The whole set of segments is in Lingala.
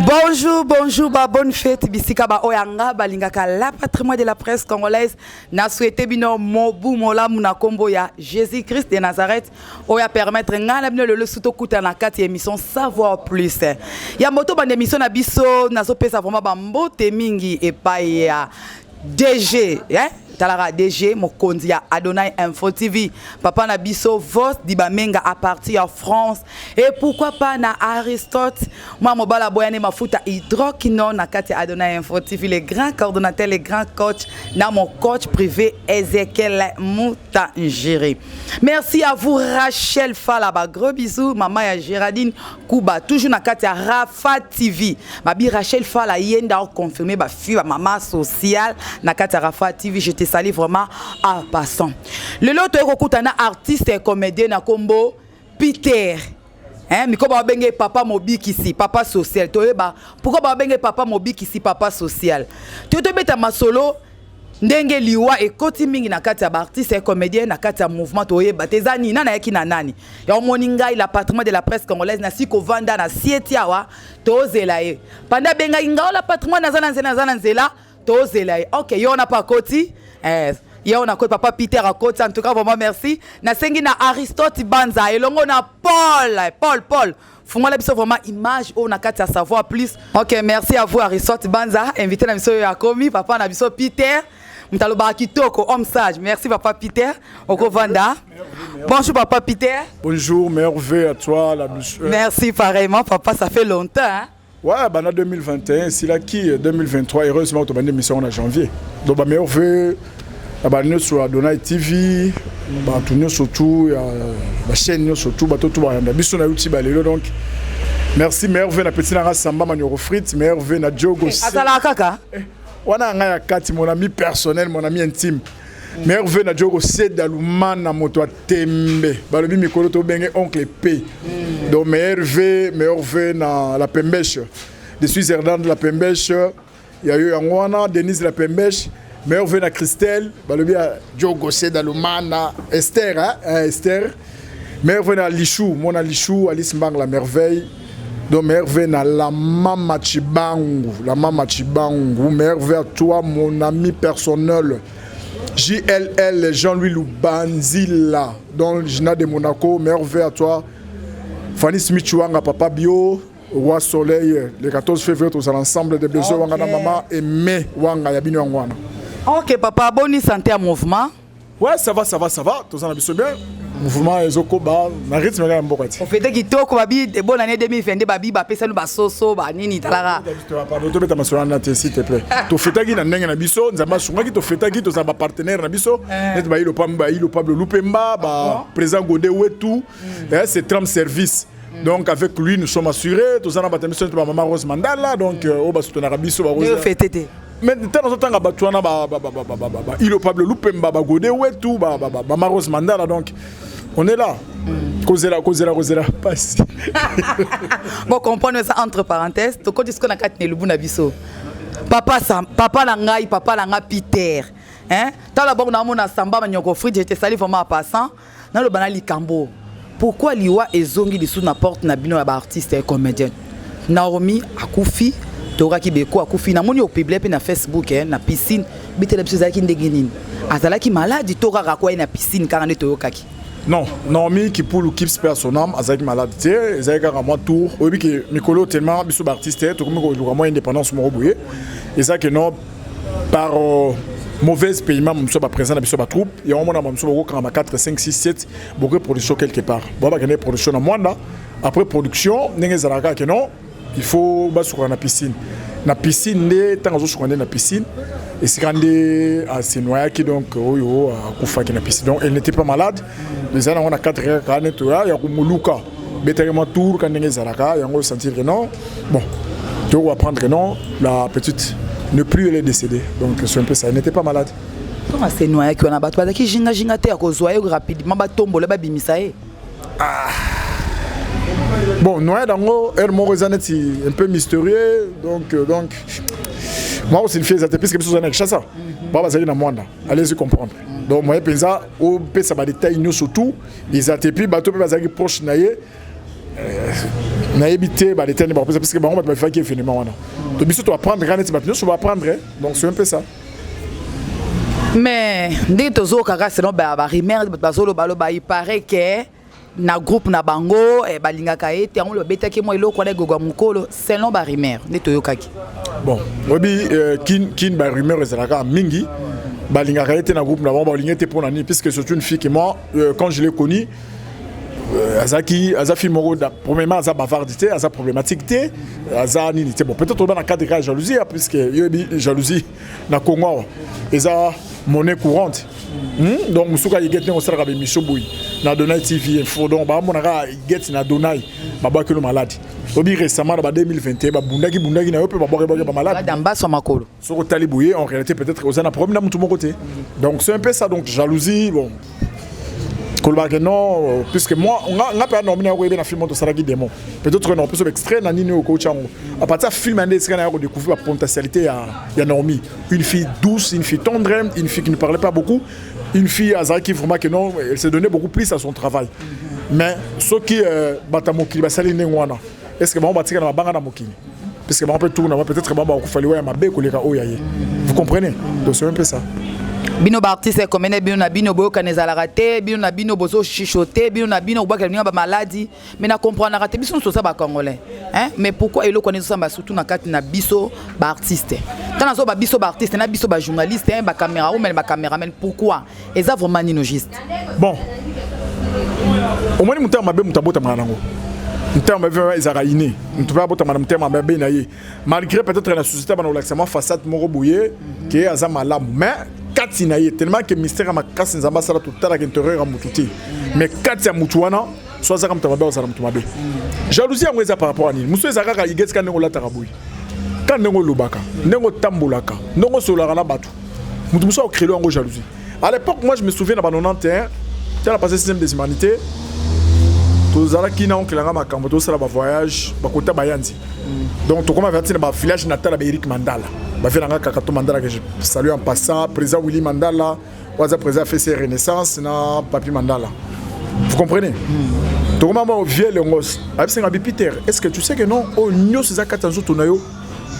Bonjour, bonjour, bonne fête, bisika ba oyanga balingaka la patrimoine de la presse congolaise. Na souhaité bino mobu mola muna kombo ya Jésus-Christ de Nazareth. Oya permettre ngala bino le suto kuta na kati émission savoir plus. Ya moto bande émission na biso na so pesa vraiment ba mbote mingi et pa ya DG, hein? Talara DG Mokonzi ya Adonai Info TV. Papa na biso vos dibamenga à partir en France. Et pourquoi pas na Aristote. Moi mobala boyane mafuta hydroquinone na kati Adonai Info TV. Les grands coordonnateurs, les grands coachs. Na mon coach privé Ezekiel Moutangiri. Merci à vous Rachel Falaba. Gros bisous. Maman ya Géraldine Kouba. Toujours na kati ya Rafa TV. Babi Rachel Fala yenda confirmé ba fille maman sociale na kati ya Rafa TV. Je te salue vraiment en passant. Le lot est artiste et comédien na combo Peter. Hein, mais comment benge papa mobile ici, papa social. Pourquoi ba benge papa mobile ici, papa social. Tu te mets ma solo ndenge liwa et koti mingi na kati ya artiste et comédien na kati ya mouvement toye batezani na yaki na nani. Ya moninga il patrimoine de la presse congolaise na siko vanda na sietia wa tozela e. Panda benga inga la patrimoine na nzela tozela e. OK, yo na pas koti. On a papa Peter à côté, en tout cas vraiment merci. Na sengi na Aristote Banza et longo na Paul. Fuma la biso vraiment image on a qu'à savoir plus. OK, merci à vous Aristote Banza, invité na biso ya komi papa na biso Peter. Mtaloba kitoko homme sage. Merci papa Peter. Oko Vanda. Bonjour papa Peter. Bonjour, merveille à toi la monsieur. Merci pareillement papa, ça fait longtemps hein. Ouais, bah, en 2021, c'est là qui 2023, heureusement, on a une émission en janvier. Donc, bah, merveilleux, bah, sur Adonai TV, bah, tout surtout, la chaîne surtout, bah, tout, bah, donc, merci, merveilleux, na petit nara samba, manio frites, merveilleux, na Diogo. Azala kaka. On a un kati, mon ami personnel, mon ami intime. Merveilleux na Diogo Sedaluma na moto tembe balobi mikolo to benge oncle P. Donc merveilleux na la Pembèche. Je suis Erdan de la Pembèche. Il y a eu Angwana Denise la Pembèche. Merveilleux na Christelle balobi Diogo Sedaluma na Esther hein Esther. Merveilleux na Lichou, mon Lichou Alice Mbang la merveille. Donc merveilleux na la Mama Chibangu, merveilleux à toi mon ami personnel. JLL, Jean-Louis Loubanzila, donc Gina de Monaco, merveille à toi. Fanny Smith Chouanga, Papa Bio, Roi Soleil, le 14 février, tous ensemble de besoins, Wanga na Maman et Mai Wanga, Yabini Wangwana. OK, papa, bonne santé à mouvement. Ouais, ça va, tous en bien. Mouvement Ezokoba, na rythme là mbokati. On fait des kitoko babi de bonne année 2022 babi ba pesa no ba soso ba nini talara. Pardon, to beta masona na s'il te plaît. To fetaki na ndenge na biso, nzamba sunga ki to fetaki to za ba partenaire na biso. Net ba ilo pamba ilo Pablo Lupemba ba président Godé Wetu. C'est Tram Service. Donc avec lui nous sommes assurés, tous en abatemission de maman Rose Mandala donc au ba soutenir biso ba Rose. Fêter. Mais de temps en temps batouana ba ilo Pablo Lupemba ba Godé Wetu ba Rose Mandala donc on est là. Causera, passe. Bon, comprendre ça entre parenthèses. Tu connais ce qu'on a quatre le bon abisso. Papa langai, papa langa Peter. Hein? T'as la bonne amour na samba manyoko frite, j'étais salé vraiment en passant. Dans le banal Kambo. Pourquoi liwa ezongi les sous na porte na bino ba artiste et comédien? Naomi akufi, Tora Kibeko akufi na moni au public na Facebook na piscine, bité la chose qui ndeginin. Azala ki malade Tora rakwa na piscine car ne toyokaki. Non, Naomi qui pour l'équipe personnelle, avec maladie, avec un mois tour, oui que Mikolo tellement bisou artiste, tout comme le mois indépendance mon rebouillé, et ça que non par mauvaise paiement mon soit présent na biso ba troupe ya on mona mamso boko kama 4 5 6 7 beaucoup de production quelque part ba gagner production na mwanda après production ndenge zalaka que non il faut ba sur na piscine ne tant zo sur na piscine et c'est quand à se noyer qui donc oyo akufa ki na piscine donc elle n'était pas malade les ans on a 4 heures quand net ya kumuluka bétalement tour quand ndenge zalaka yango sentir que non bon tu vas apprendre que non la petite ne plus elle est décédée donc c'est un peu ça elle n'était pas malade. Comment c'est noyé qui on a battu parce que jinga te ko zoyer rapidement ba tombola ba bimisa e bon noyé dango elle mo rezaneti un peu mystérieux donc moi aussi une fille ça puisque biso zanek chassa baba zali na mwanda allez-y comprendre donc moi pensa au pesa ba détail nous surtout ils atepi bato pe bazaki proche naye na éviter ba détail ba parce que ba on va faire qui finalement wana to biso to apprendre quand tu vas nous apprendre donc c'est un peu ça. Mais dès que tu as sinon ba rumeur ba il paraît que na groupe na bango e balingaka ete on le betaki mo eloko na gogo mukolo selon ba rumeur dès to yokaki bon obi kin ba rumeur ezalaka mingi balingaka ete na groupe na bango balingete pour nani puisque c'est une fille que moi quand je l'ai connue Azaki fille moro premièrement aza bavardité aza problématique aza nini bon peut-être dans le cadre de jalousie puisque yobi jalousie na Congo eza monnaie courante donc musuka yigete on sera ba mission boui na Donai TV info donc ba monaka yigete na Donai baba que le malade obi récemment ba 2021 ba bundaki na yo pe ba ba malade dans bas sur makolo soko talibouye en réalité peut-être aux na problème na mutu mon côté donc c'est un peu ça donc jalousie bon non, puisque moi, on a pas nominé un film de Saragi Démon. Peut-être qu'on peut extrait dans Nino au coach. À partir de film, on a découvert la potentialité de Naomi. Une fille douce, une fille tendre, une fille qui ne parlait pas beaucoup, une fille qui vraiment que non, elle s'est donné beaucoup plus à son travail. Mais ceux qui batamoki, basali nengwana. Est-ce que on va tirer dans la banga moki? Parce que on peut tourner, peut-être qu'on va faire le mabe koleka oyaye. Vous comprenez? Donc c'est un peu ça. Bino ba artiste comme bino na bino boyoka nezala raté bino na bino bozo chichoter bino na bino obaka bino ba maladie mais na comprendre raté biso so ça ba congolais hein mais pourquoi elo connaît ça ba surtout na kati na biso ba artiste tant zo ba biso ba artiste na biso ba journaliste hein ba caméra ou même ba caméraman pourquoi et ça vraiment nino juste bon au moins muta mabe mutabota manango muta mabe ezara iné muta bota manam muta mabe na ye malgré peut-être la société ba na relaxement façade moro bouyer qui azama malamu mais Katina est tellement que mystère à ma casse nous ambassade tout à l'heure intérieur à Moutouti mais Katia Moutouana soit ça comme Tababe ou ça comme Tababe jalousie à moi par rapport à Nil Moussou Zaka il get quand on l'a taraboui quand on lubaka on tambulaka on solara la batu Moussou a créé en jalousie à l'époque moi je me souviens dans 91 tu as passé 6e des humanités tous ala qui n'ont que la rama quand tous la voyage bakota bayanzi donc tout comme averti dans village natal à Eric Mandala bah fait la Kakato Mandala que je salue en passant président Willy Mandala ou président fait ses renaissance na Papi Mandala vous comprenez tout comme moi vieux le ngos avec c'est Peter est-ce que tu sais que non oh nyo c'est ça katanzo tonayo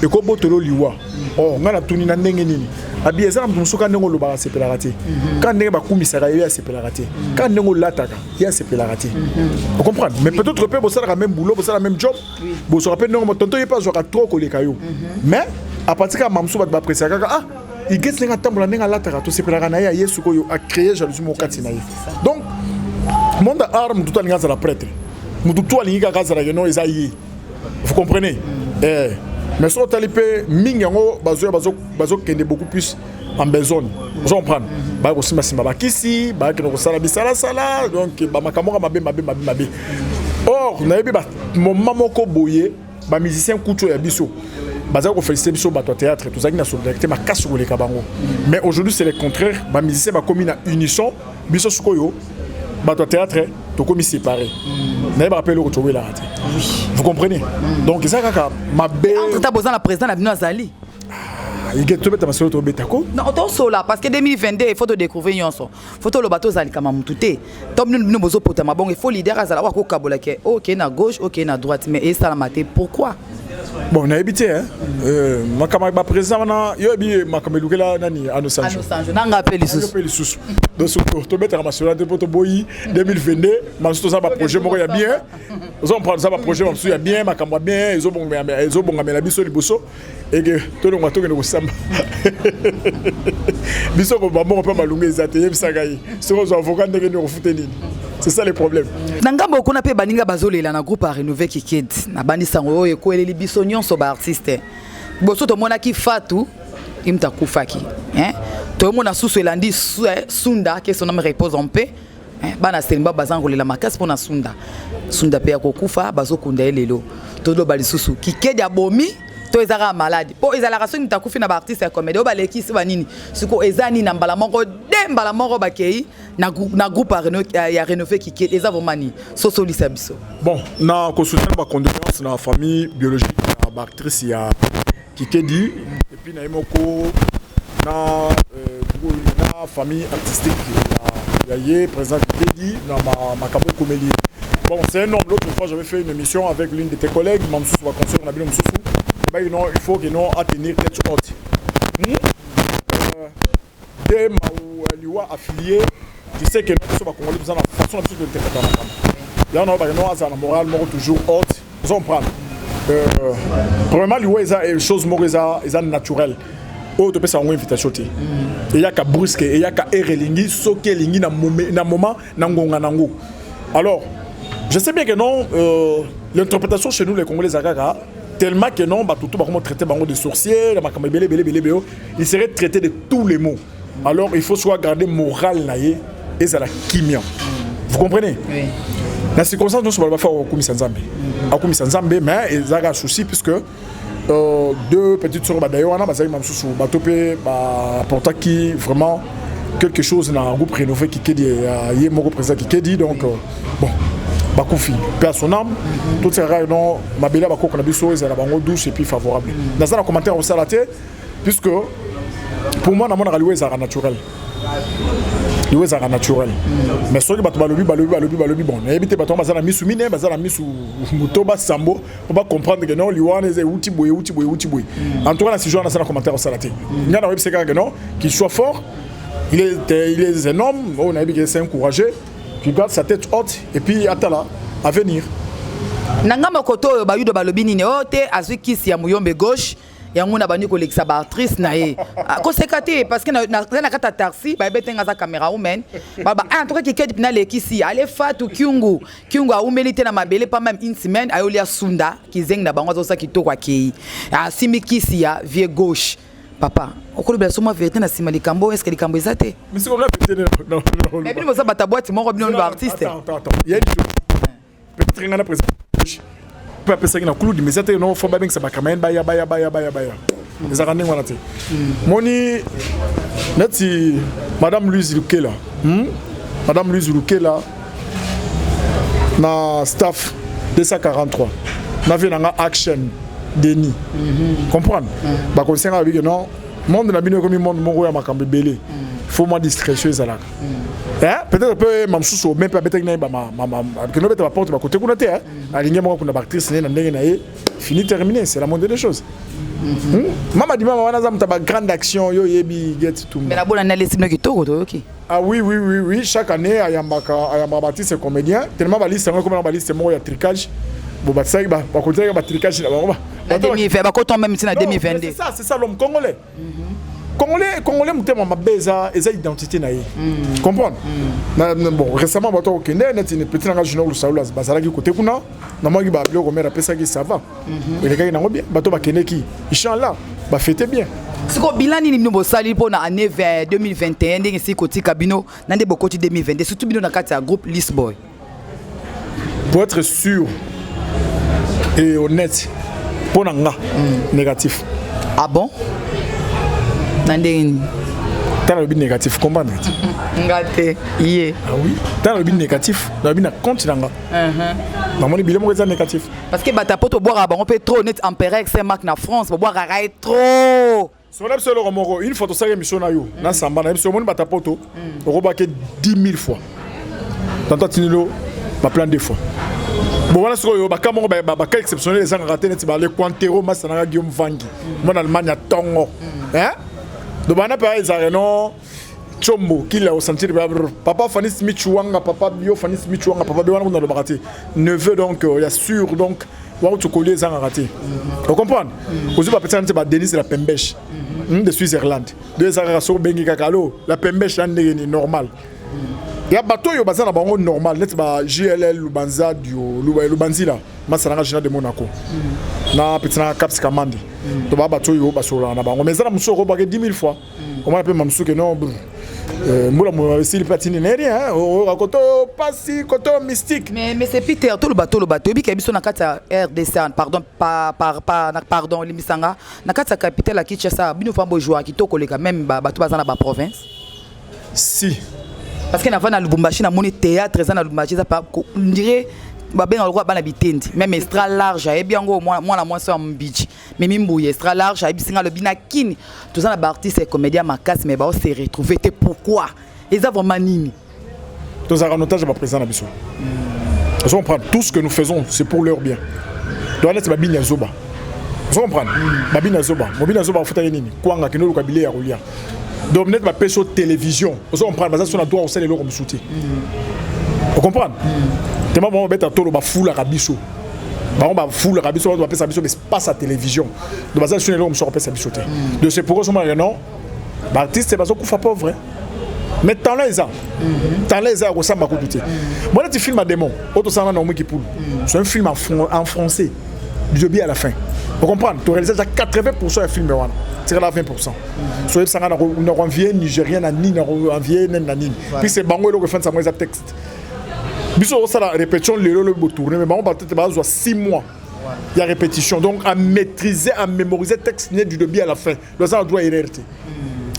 et ko botolo liwa oh ngala tuni na ndenge nini abi ezala msuka ndenge lo ba sepelarate quand ndenge ba kumisaka ya sepelarate quand ndenge lataka ya sepelarate vous comprenez mais peut-être peu ça la même boulot ça la même job bon ça rappelle non tonton il pas jouer trop koleka yo mais à partir de mamsou ba apprécier kaka ah il get ndenge tambola ndenge lataka to sepelaraka na ya yesu ko yo a créer jalousie mo kati na ye donc monde arme tout alinga za la prêtre mutu to alinga kaka za la no ezayi vous comprenez mais sur talipé mingango bazo kende beaucoup plus en besoin vous comprenez ba ko simba simba bakisi ba ke no sala bisala sala donc ba makamora mabe or na yebi ba moment moko boye ba musicien kutu ya biso baza ko féliciter biso ba théâtre tout ça qui na solidarité ma casse sur les kabango mais aujourd'hui c'est le contraire ba musicien ba commis na unisson biso sukoyo ba théâtre to commis séparé na yebi rappel ko la raté vous comprenez donc ça kaka mabe entre ta besoin la président la bino azali il get to beta masolo to betako non on sola parce que 2022 il faut te découvrir yonso faut to le bateau zali kama mutute tom nous bozo potama bon il faut leader azala wa ko kabola ke OK na gauche OK na droite mais et ça la maté pourquoi Bon, on a habité, hein. Ma camarade président, yo bi ma camarade là nani à nos anges. Nanga appelle sous. Appelle sous. Donc to mettre en national de poto boyi 2022, ma tout ça ba projet moko ya bien. Ils ont prendre ça ba projet ma ya bien, ma camarade bien, ils ont bon la biso liboso et que to ngo to ngo samba. Biso ko ba mo pa malunga ezate bisagai. So zo avocat ndenge ni refuter nini. C'est ça le problème. Nangamba okuna pe baninga bazolela na groupe a rénover Kiked. Na bandisa ngo ekweleli biso nyonso ba artiste. Boso to mona ki fatu imta kufaki. To mona susu elandi sunda que son nom repose en paix. Bana selimba bazangolela makasi pona sunda. Sunda pe akokufa bazokunda elelo. Todo bali susu Kiked abomi to ezara malade. Po ezala so imta kufi na ba artiste ya comédie o baleki si banini. Siko ezani na mbala moko dembala moko bakei. Na groupe ya rénové Kiked les avomani so solisa biso bon na ko soutenir ba condoléances na famille biologique na actrice ya Kiked et puis na imoko na famille artistique ya ye président Kiked na ma kabo comédie. Bon c'est un homme. L'autre fois j'avais fait une émission avec l'une de tes collègues Mamsou va construire na bino Mamsou bah non il faut que non à tenir tête haute des liwa affiliés. Je sais que nous sommes congolais, nous avons la façon de interpréter la femme. Là, nous avons la morale toujours haute. Nous allons prendre. Premièrement, il y a des choses naturelles. Oh, tu peux savoir une invitation. Il y a qu'à brusquer, il y a qu'à erelingi, soké lingi na moment, nangonga nango. Alors, je sais bien que non, l'interprétation chez nous, les Congolais, tellement que non, tout le monde traité de sorciers, il serait traité de tous les mots. Alors, il faut soit garder moral naïe. Et ça la kimia. Vous comprenez? Oui. Dans ces circonstances, nous ne pouvons pas faire Okumi Sanzambe. Okumi Sanzambe, mais il y a un souci puisque deux petites soeurs d'ailleurs, on a qui vraiment quelque chose dans un groupe rénové qui est mon représentant qui dit donc bon, Bakoufi, père son âme, toutes ces rares non, ma belle Bako qu'on a vu sur la bango douce et puis favorable. Dans un commentaire au salaté, puisque pour moi, dans mon ralloué, c'est naturel. Il est naturel. Mais ceux qui battent balobi bon. N'habitez pas tomber dans la misu mine, dans la misu mutoba sambo pour pas comprendre que non, liwan est outi boy. En tout cas, si je vois dans un commentaire au salaté. Il y a un web c'est que non, qu'il soit fort. Il est un homme. On a vu qu'il est encouragé, qui garde sa tête haute et puis attends là, à venir. Nangama koto bayudo balobi nini ote azwi kisi ya muyombe gauche. Yango na bani kolekisa ba actrice na ye kosekate parce que na kata taxi ba betenga za caméra woman baba en tout cas Kiked na lekisi ale fatu kyungu a umelite na mabele pas même une semaine ayolia sunda kizeng na bango zo kitoko akei simi kisi ya vie gauche papa okoloba soma vérité na sima likambo est-ce que likambo ezate mais c'est quoi vérité non mais bino mosa bata boîte moko bino ba artiste attends il y a une chose peut-être ngana président pas penser que na clou mais c'était non faut pas bien que ça va quand même baya les aranding voilà tu moni nati madame Louise Lukela na staff 243 na vie na action Denis comprendre ba conseiller avec non monde na bino comme monde moko ya makambe belé faut moi discrétion ça là peut-être peu mamsuso même pas peut-être que nous peut porte côté qu'on était aligné moi qu'on a actrice na ndenge na fini terminé c'est la moindre des choses maman dit maman wana za mtaba grande action yo yebi get tout mais la bonne analyse no kitoko to OK ah oui chaque année ayamba artiste comédien tellement ba liste comme ba liste mo ya tricage bon ba ça ba côté ba tricage la 2020 ba côté même c'est na 2022 c'est ça l'homme congolais Congolais mutema mabeza eza identité na ye comprendre bon récemment bato okende net une petite langage junior Saoula bazala ki côté kuna na moi ki ba biloko mera pesa ki ça va ele ka na bien bato bakende ki inchallah ba fêter bien siko bilani ni mno sali po na année 2021 ndenge si koti kabino na nde bokoti 2022 surtout bino na kati ya groupe Lisboy pour être sûr et honnête pour nga négatif ah bon T'as le but négatif, comprendre? Ngate, yeah. Ah oui. T'as le but négatif, le but continent. Maman est bien négatif. Parce que bata poto boire on peut trop net empereur c'est marque na France, boire araï trop. Sur la seule romoro, une photo ça émission na yo, na samba na émission mon bata poto, on rebaqué 10 000 fois. Dans toi tinilo, ma plein 2 fois. bon voilà ce que bakamo ba exceptionnel les raté net ba le Quantero masana Guillaume Vangi mon Allemagne a tongo hein donc bana pa non Chombo qui l'a senti papa Fanny Smith Chouanga papa Bio Fanny Smith Chouanga papa Bio on a le raté neveu donc il y a sûr donc on tu coller les raté vous comprenez aussi pas peut-être ba Denis la Pembèche de Suisse-Irlande deux araso bengi kakalo la Pembèche est normal. Il y a bateau yo bazana bango normal net ba GLL Lubanza dio Lubanzila masana général de Monaco na petina Caps Kamandi to ba bateau yo basola na bango mais ça na musoko ba 10 000 fois on appelle mamsuke non moula mo style patine rien hein koto pasi koto mystique mais c'est Peter tout le bateau bi kebiso na kata RDC pardon limisanga na kata capitale à Kinshasa bino fambo joueur qui to koleka même bateau bazana ba province si. Parce que na vana Lubumbashi na moni théâtre ça na Lubumbashi ça pas on dirait ba ben roi bana bitendi même extra large et bien go moi la moi so mbiji mais mimbuye extra large et bisinga le binakini tout ça na artiste et comédien makasi mais ba on s'est retrouvé te pourquoi ils ont vraiment nini tous ça notage ba présent na biso on comprend tout ce que nous faisons c'est pour leur bien doit être babina zoba on comprend babina zoba mobina zoba futa nini kwanga kinolo kabile ya rolia donc net ma pêche télévision on prend ça sur la droit on sait les comme soutien vous comprenez tellement bon bête à tolo ba foule à rabiso ba on ba foule à rabiso on doit passer ça biso mais pas à télévision donc ça sur les comme sur passer ça bisoté de c'est pourquoi ce moment non ba artiste c'est pas ça qu'on fait pauvre mais tant là ça au samba ko douter moi là tu filmes à démon auto ça na mo qui poule c'est un film en français du début à la fin vous comprenez tu réalises déjà 80% du film wana c'est là 20%. Soit ça on revient nigérien à ni on revient na ni. Puis c'est bango le fait ça moi ça texte. Biso ça la répétition le tourner mais on va peut-être 6 mois. Il y a répétition donc à maîtriser à mémoriser texte du début à la fin. Le ça doit hériter.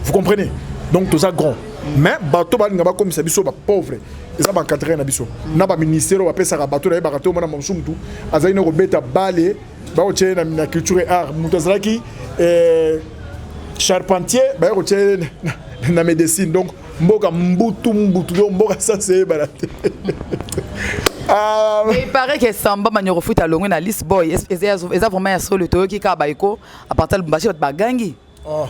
Vous comprenez? Donc tout ça grand. Mais bateau ba ngaba comme ça biso ba pauvre. Et ça ba cadrer na biso. Na ba ministère ba pesa ka bateau na ba bateau na mamsumtu. Azaina ko beta balé ba o tchena na culture et art mutazaki charpentier ba ko tchena na médecine donc mboka mbutu donc mboka ça c'est balate. Il paraît que Samba Manioro foot à longue na list boy. Est-ce vraiment sur le toyo qui ka baiko à partir de Lubumbashi ba gangi. Oh.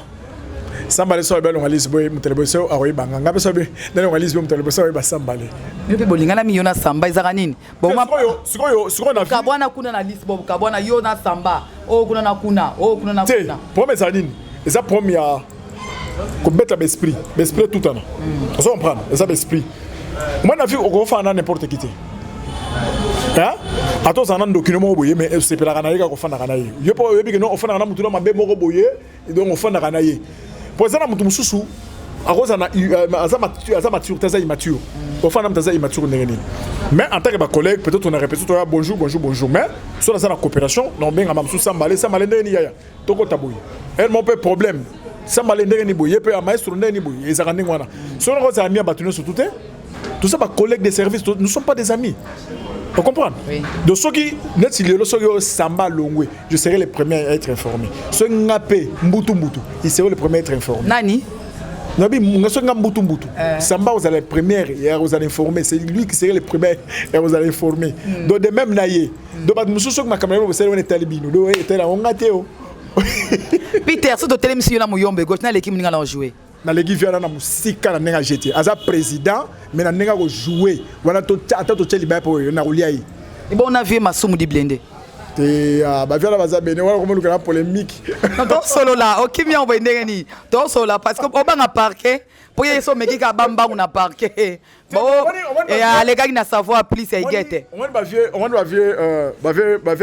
Samba le so be longa list boy mutelebo so aroyi banga ngabe so be na longa list boy mutelebo so ba samba le. Yo pe bolinga na miona samba izaka nini? Bon sikoyo na ka bwana kuna na list boy ka bwana yo na samba. Oh kuna na kuna. Premier ça nini? Et ça première ko beta l'esprit tout ana. On comprend, ça l'esprit. Moi na vie on fait n'importe qui. Hein? Attends ça nan document boye mais c'est pas la kanaïka ko fana kanaï. Yo pas yo bi que non on fana na mutu na mabe moko boye et donc on fana kanaï. Pour ça na mutu mususu akoza na aza mature taza immature. On fana taza immature ngeni. Mais en tant que collègue peut-être on a répété toi bonjour mais sur la coopération non benga mamsu sambale ndeni yaya. Toko taboy. Elle mon peu problème. Sambale ndeni boye pe maestro ndeni boye ezaka ndeni wana. Sur la ça ami abatuno sur tout ça collègues de service nous ne sommes pas des amis. Vous comprenez? Oui. Donc ceux qui net si le soyo samba longwe, je serai le premier à être informé. Ceux ngapé mbutu, ils seront les premiers à être informés. Nani? Nabi ngaso mbutu. Samba vous allez le premier et vous allez informer, c'est lui qui serait le premier et vous allez informer. Donc de même naïe. Donc ba mususu ma caméra vous savez on est talibino. Donc était là on ngatéo. Peter, ce hôtel monsieur na muyombe gauche na l'équipe ninga na jouer. Na l'équipe vient na musika na nenga jeté. Aza président mais na nenga ko jouer. Wana to ata to teli ba po na uliai. Et bon on a vu Masumu di blende. Te ba vient la baza bene wala comme le polémique. Non solo là, OK mi envoyer ndengeni. To solo là parce que on ba na parquet pour y so meki ka bamba na parquet. Bon et les gars qui na savoir plus et guette. On va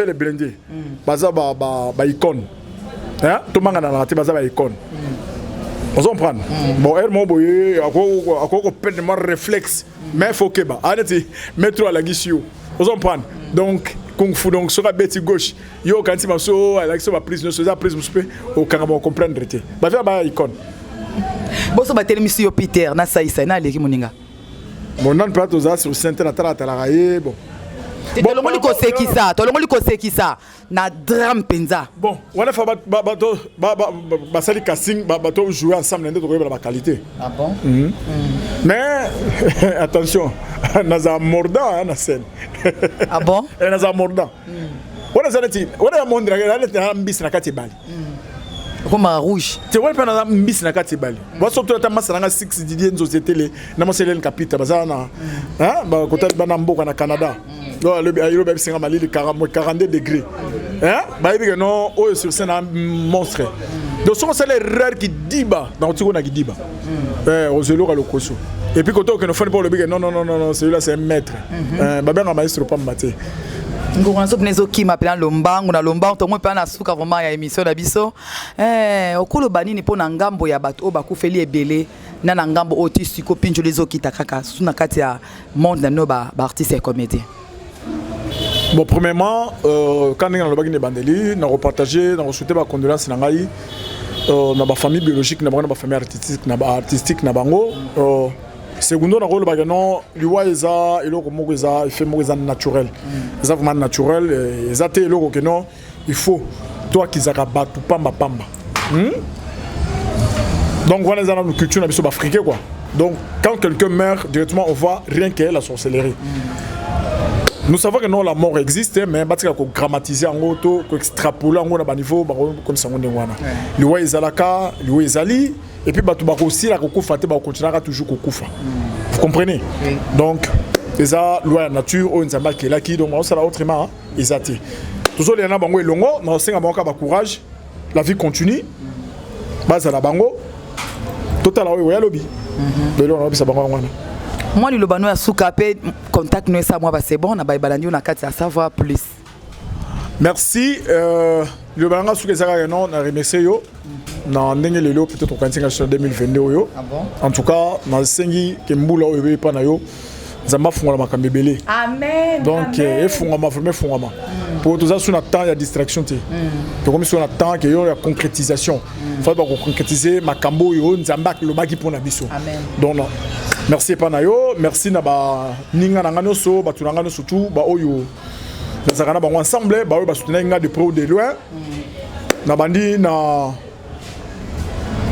les blender. Baza ba icône. Hein? Tout manga na la baza ba icône. On comprend. Bon, elle m'a boyé, à quoi peine réflexe, mais faut que bah, arrêtez, mettre à la guichio. On comprend. Donc, kung fu donc sur la bête gauche, yo quand il m'a so, à l'action ma prise, nous prise, au carrément comprendre rété. Bah faire bah icône. Bon, ça va tellement monsieur Peter, na saïsa, na les qui moninga. Mon nom peut-être sur Sainte Nathalie à la raie, bon. Tout le monde qui sait qui ça, na drame penza. Bon, on a fait casting, jouer ensemble, on a la qualité. Ah bon? Mais attention, on a mordant la scène. Ah bon? On a mordant. On a montré que on a mbisi na kati bali. Comme rouge. Tu vois pas mbisi na kati bali. Moi surtout ta masanga 6 Didier société les na moselen capita bazana. Hein? Ba kota bana mboka na Canada. Donc le ayo ba bisinga mali de 42 degrés. Hein? Ba yebi que non o sur scène un monstre. Donc ce sont les rares qui diba dans tout na qui diba. Au zelo ka lokoso. Et puis quand on ne fait pas le big non celui-là c'est un maître. Ba bien un maestro pas maté. Ngoranzo pnezo ki m'appelle lombango na lombango to moi pe na suka vraiment ya émission na biso okolo banini po na ngambo ya bato o bakufeli ebele na ngambo otisi ko pinjo les okita kaka suna kati ya monde na no ba artiste et comédien. Bon premièrement quand on a le bagine bandeli na repartager na souhaiter ba condoléances na ngai na ba famille biologique na ba famille artistique na bango secondo na rôle bagano liwa eza eloko moko eza effet moko eza naturel eza vraiment naturel eza te eloko que non il faut toi qui zaka batu pamba donc voilà ça dans culture na biso africain quoi donc quand quelqu'un meurt directement on voit rien que la sorcellerie. Nous savons que non la mort existe mais batika ko grammatiser en auto ko extrapoler en na niveau comme ça on est wana liwa ezalaka liwa ezali et puis batu bako aussi la kokufa te ba continuera toujours kokufa. Vous comprenez? Oui. Donc eza loi nature o nzamba kela ki donc on sera autrement ezati. Toujours les na bango elongo na senga bango ba courage la vie continue. Baza la bango total o ya lobi. Belo na bisa bango wana. Moi le bano ya suka pe contact nous ça moi c'est bon na ba balandi na kati à savoir plus. Merci le banga suka zaka non na remercier yo. Na ndenge lelo peut-être au sur 2022 yo. Ah bon? En tout cas na sengi ke mbula o yebe pa na yo nzamba fungola makambe belé. Amen. Donc e fungama vraiment fungama. Pour tout ça sur na temps il y a distraction te. To comme sur na temps que yo ya concrétisation. Faut pas concrétiser makambo yo nzamba lo baki pour na biso. Amen. Donc non. Merci pa na yo, merci na ba ninga na ngano so ba tunanga no surtout ba oyo. Na zakana ba ensemble ba oyo ba soutenir nga de près ou de loin. Na bandi na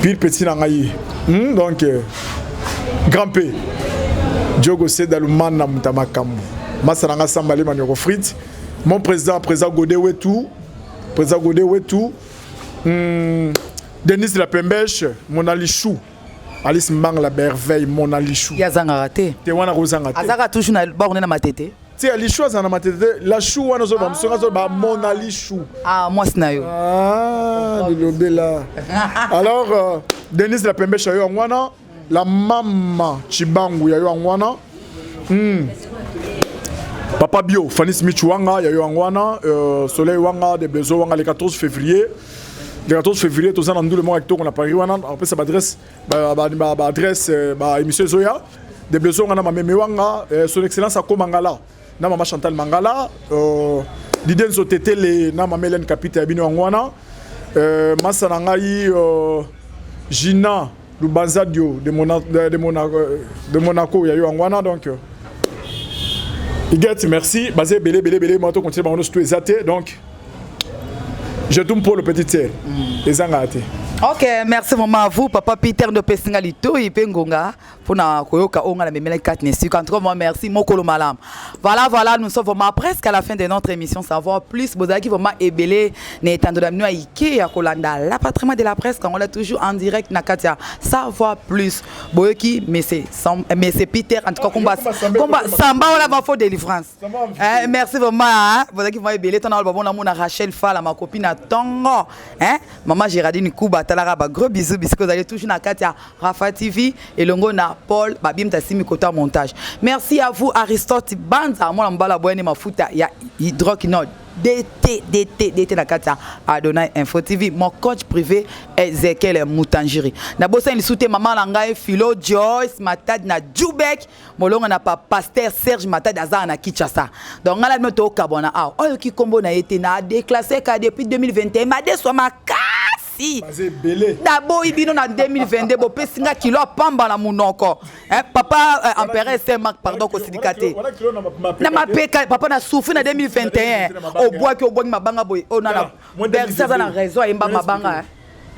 pile petit nangayi donc grand P Diogo Sedaluman na mutamakambo masaranga sambale manoko frit mon président Godé Wetu Denis la Pembèche mon alichou Alice Mbang la merveille mon alichou yazanga raté te wana rozanga te azaka toujours na ba na matete. Tu as les choix dans ma tête. La chou, on a mon ali chou. Ah, moi, c'est naïo. Ah, le là. Alors, Denis la Pembe Chayo Angwana, la maman Chibangu Yayo Angwana. Papa Bio, Fanny Smith Wanga, Yayo Angwana, Soleil Wanga, des Bezo Wanga, le 14 février. Le 14 février, tout ça, dans le mois on a Paris Wana. Après, ça m'adresse, émission Zoya. Des Bezo Wanga, ma mémé Wanga, son excellence à Komangala. Na mama Chantal Mangala Diden Zotete le na mama Hélène Kapita Bino Angwana Masa Nangai Gina Lubanzadio de Monaco ya yo Angwana donc Iget merci basé belé moto continue ba on tout exaté donc je tourne pour le petit sœur les angate. Ok, merci vraiment à vous, Papa Peter de Pessingalito, et Pengonga, pour na koyoka onga la memele 4 nesu. En tout cas, moi merci, Mokolo Malam. Voilà, nous sommes vraiment presque à la fin de notre émission. Savoir plus, Bozaki vraiment ébélé, n'étendant d'amener à Ike, à Kolanda, la patrimoine de la presse, quand on l'a toujours en direct, Nakatia. Savoir plus, Boyoki, mais c'est Peter, en tout cas, combat Samba, on a pas faux délivrance. Merci vraiment, Bozaki vraiment ébélé, ton album, on a Rachel Fall, ma copine à Tongo, Maman Géraldine Kouba. Gros bisous, bisous, vous allez toujours dans Katia Rafa TV et Longo na Paul Babim Tassimi Kota montage. Merci à vous Aristote Banza, moi l'ambala boyne ma futa ya hydroquinone DT na Katia Adonai Info TV, mon coach privé Ezekiel Moutangiri. Na bossa il soute maman langai Philo Joyce Matad na Djoubek, molonga na pa pasteur Serge Matad Azar na Kinshasa. Donc ngala moto kabona ah, oyo ki kombo na été na déclassé ka depuis 2021 ma déçoit ma casse. makasi Basé belé. d'abord ibino na 2022 bo pesinga kilo pamba na munoko papa empereur Saint-Marc pardon ko sindikate na mapeka papa na souffri na 2021 au bois que au bois mabanga boy onana bersa na raison emba mabanga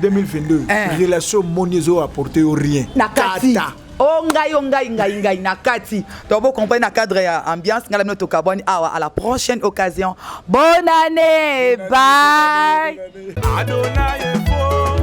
2022 relation monezo apporté au rien nakati oh ngai nakati donc vous comprenez na cadre ya ambiance ngala notre carbone à la prochaine occasion bonne année bye Adonai